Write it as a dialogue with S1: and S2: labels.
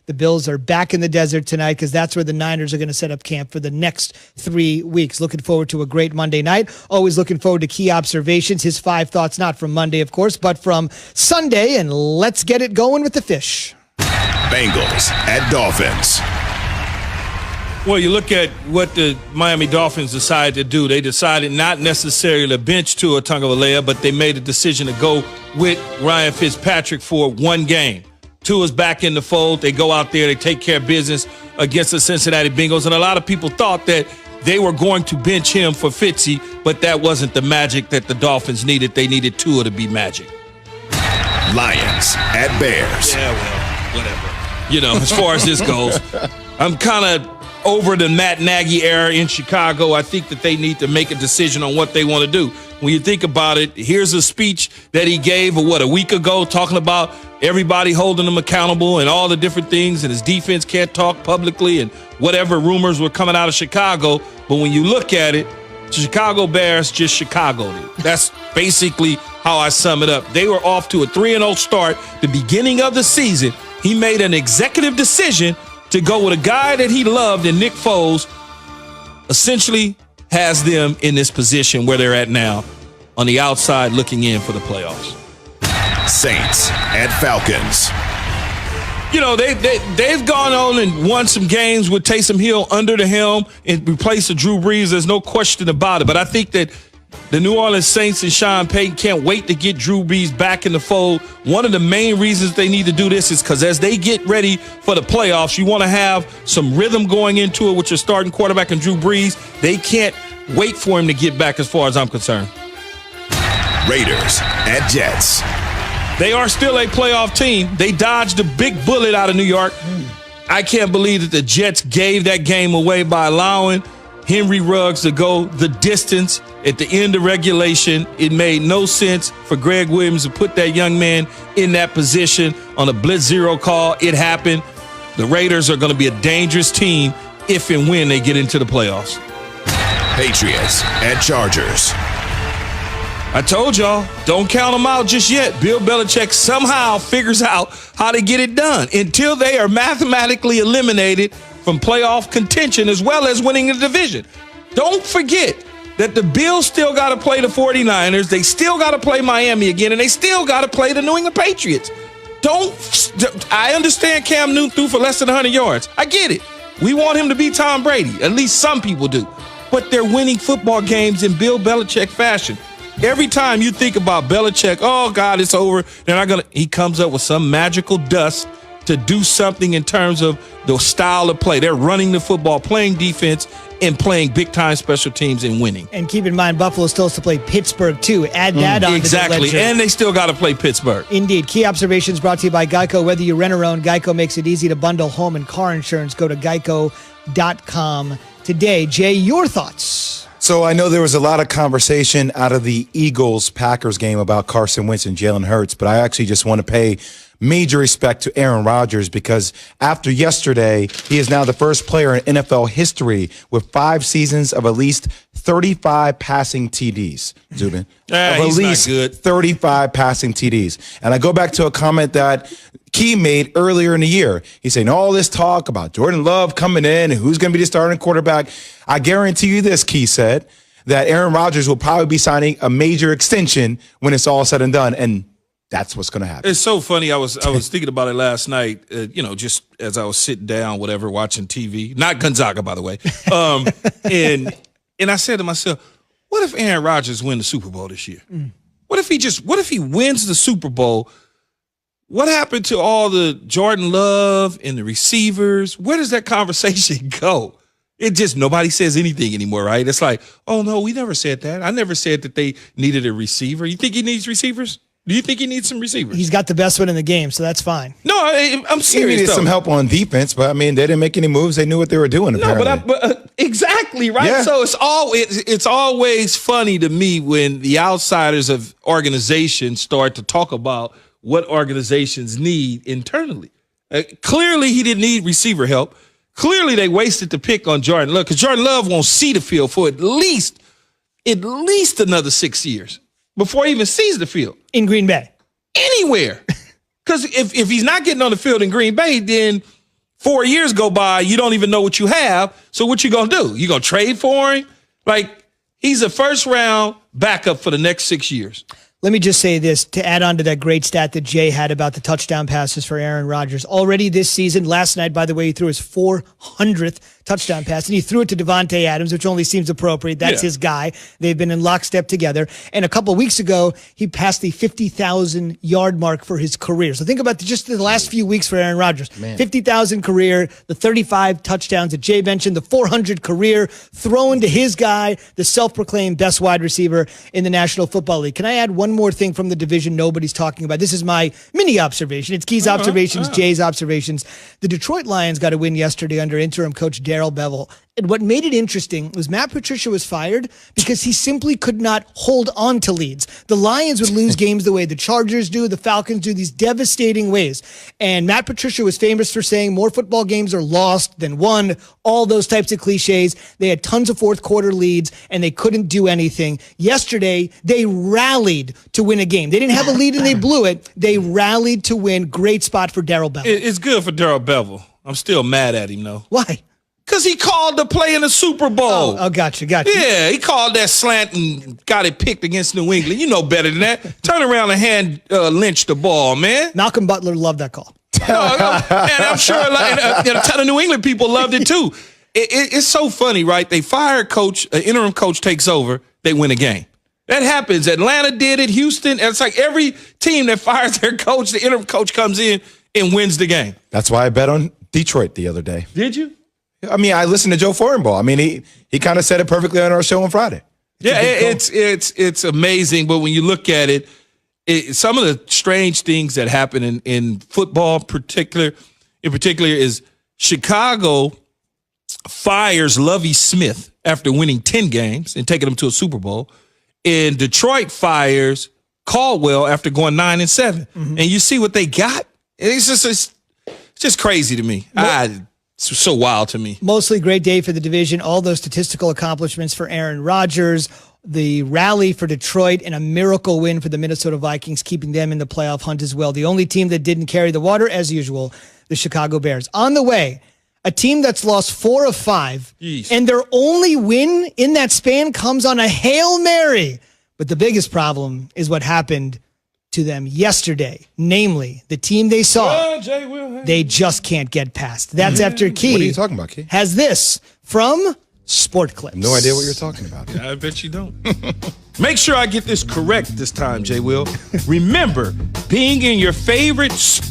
S1: The Bills are back in the desert tonight because that's where the Niners are going to set up camp for the next 3 weeks. Looking forward to a great Monday night. Always looking forward to key observations. His 5 thoughts, not from Monday, of course, but from Sunday. And let's get it going with the fish.
S2: Bengals at Dolphins.
S3: Well, you look at what the Miami Dolphins decided to do. They decided not necessarily to bench Tua Tagovailoa, but they made a decision to go with Ryan Fitzpatrick for one game. Tua's back in the fold. They go out there, they take care of business against the Cincinnati Bengals. And a lot of people thought that they were going to bench him for Fitzy, but that wasn't the magic that the Dolphins needed. They needed Tua to be magic.
S2: Lions at Bears.
S3: Yeah, well, whatever. You know, as far as this goes, I'm kind of over the Matt Nagy era in Chicago. I think that they need to make a decision on what they want to do. When you think about it, here's a speech that he gave, a week ago, talking about everybody holding him accountable and all the different things, and his defense can't talk publicly and whatever rumors were coming out of Chicago. But when you look at it, the Chicago Bears just Chicagoed it. That's basically how I sum it up. They were off to a 3-0 start. The beginning of the season, he made an executive decision to go with a guy that he loved, and Nick Foles essentially has them in this position where they're at now, on the outside looking in for the playoffs.
S2: Saints at Falcons.
S3: You know, they've gone on and won some games with Taysom Hill under the helm and replaced Drew Brees. There's no question about it. But I think that the New Orleans Saints and Sean Payton can't wait to get Drew Brees back in the fold. One of the main reasons they need to do this is because as they get ready for the playoffs, you want to have some rhythm going into it with your starting quarterback and Drew Brees. They can't wait for him to get back as far as I'm concerned.
S2: Raiders at Jets.
S3: They are still a playoff team. They dodged a big bullet out of New York. I can't believe that the Jets gave that game away by allowing Henry Ruggs to go the distance at the end of regulation. It made no sense for Greg Williams to put that young man in that position on a blitz zero call. It happened. The Raiders are going to be a dangerous team if and when they get into the playoffs.
S2: Patriots at Chargers.
S3: I told y'all, don't count them out just yet. Bill Belichick somehow figures out how to get it done until they are mathematically eliminated from playoff contention as well as winning the division. Don't forget that the Bills still got to play the 49ers. They still got to play Miami again, and they still got to play the New England Patriots. I understand Cam Newton threw for less than 100 yards. I get it. We want him to be Tom Brady. At least some people do. But they're winning football games in Bill Belichick fashion. Every time you think about Belichick, oh, God, it's over. They're not gonna. He comes up with some magical dust to do something in terms of the style of play. They're running the football, playing defense, and playing big-time special teams and winning.
S1: And keep in mind, Buffalo still has to play Pittsburgh, too. Add that on
S3: exactly.
S1: To the ledger.
S3: And they still got to play Pittsburgh.
S1: Indeed. Key observations brought to you by Geico. Whether you rent or own, Geico makes it easy to bundle home and car insurance. Go to geico.com today. Jay, your thoughts?
S4: So I know there was a lot of conversation out of the Eagles-Packers game about Carson Wentz and Jalen Hurts, but I actually just want to pay major respect to Aaron Rodgers because after yesterday, he is now the first player in NFL history with 5 seasons of at least 35 passing TDs, Zubin. Of at least 35 passing TDs. And I go back to a comment that Key made earlier in the year. He's saying all this talk about Jordan Love coming in and who's going to be the starting quarterback. I guarantee you this, Key said, that Aaron Rodgers will probably be signing a major extension when it's all said and done. And that's what's going to happen.
S3: It's so funny. I was thinking about it last night, just as I was sitting down, whatever, watching TV. Not Gonzaga, by the way. And I said to myself, what if Aaron Rodgers wins the Super Bowl this year? What if he wins the Super Bowl? What happened to all the Jordan Love and the receivers? Where does that conversation go? It just, nobody says anything anymore, right? It's like, oh, no, we never said that. I never said that they needed a receiver. You think he needs receivers? Do you think he needs some receivers?
S1: He's got the best one in the game, so that's fine.
S3: No, I'm serious.
S4: He needed some help on defense, but I mean, they didn't make any moves. They knew what they were doing. Apparently.
S3: No, but exactly right. Yeah. So it's always funny to me when the outsiders of organizations start to talk about what organizations need internally. Clearly, he didn't need receiver help. Clearly, they wasted the pick on Jordan Love because Jordan Love won't see the field for at least another 6 years before he even sees the field.
S1: In Green Bay.
S3: Anywhere. Because if he's not getting on the field in Green Bay, then 4 years go by, you don't even know what you have. So what you going to do? You going to trade for him? Like, he's a first-round backup for the next 6 years.
S1: Let me just say this to add on to that great stat that Jay had about the touchdown passes for Aaron Rodgers. Already this season, last night, by the way, he threw his 400th touchdown pass, and he threw it to Devontae Adams, which only seems appropriate. That's his guy. They've been in lockstep together. And a couple weeks ago, he passed the 50,000-yard mark for his career. So think about just the last few weeks for Aaron Rodgers. 50,000 career, the 35 touchdowns that Jay mentioned, the 400 career, thrown to his guy, the self-proclaimed best wide receiver in the National Football League. Can I add one more thing from the division nobody's talking about? This is my mini observation. It's Key's observations, Jay's observations. The Detroit Lions got a win yesterday under interim coach Darrell Bevell. And what made it interesting was Matt Patricia was fired because he simply could not hold on to leads. The Lions would lose games the way the Chargers do, the Falcons do, these devastating ways. And Matt Patricia was famous for saying more football games are lost than won, all those types of cliches. They had tons of fourth quarter leads, and they couldn't do anything. Yesterday, they rallied to win a game. They didn't have a lead, and they blew it. They rallied to win. Great spot for Darrell Bevell.
S3: It's good for Darrell Bevell. I'm still mad at him, though.
S1: Why?
S3: Because he called the play in the Super Bowl.
S1: Oh, gotcha.
S3: Yeah, he called that slant and got it picked against New England. You know better than that. Turn around and hand Lynch the ball, man.
S1: Malcolm Butler loved that call.
S3: And I'm sure a ton of New England people loved it too. It's so funny, right? They fire a coach, an interim coach takes over, they win a game. That happens. Atlanta did it, Houston. It's like every team that fires their coach, the interim coach comes in and wins the game.
S4: That's why I bet on Detroit the other day.
S3: Did you?
S4: I mean, I listened to Joe Fortenbaugh. I mean, he kind of said it perfectly on our show on Friday.
S3: It's amazing, but when you look at it, some of the strange things that happen in football, in particular, is Chicago fires Lovie Smith after winning 10 games and taking them to a Super Bowl, and Detroit fires Caldwell after going 9-7. And you see what they got. It's just crazy to me. It's so wild to me.
S1: Mostly great day for the division. All those statistical accomplishments for Aaron Rodgers, the rally for Detroit, and a miracle win for the Minnesota Vikings, keeping them in the playoff hunt as well. The only team that didn't carry the water, as usual, the Chicago Bears. On the way, a team that's lost 4 of 5, and their only win in that span comes on a Hail Mary. But the biggest problem is what happened to them yesterday, namely the team they saw, they just can't get past. That's after Key.
S4: What are you talking about, Key?
S1: Has this from Sport Clips.
S4: No idea what you're talking about.
S3: I bet you don't. Make sure I get this correct this time, J. Will. Remember, being in your favorite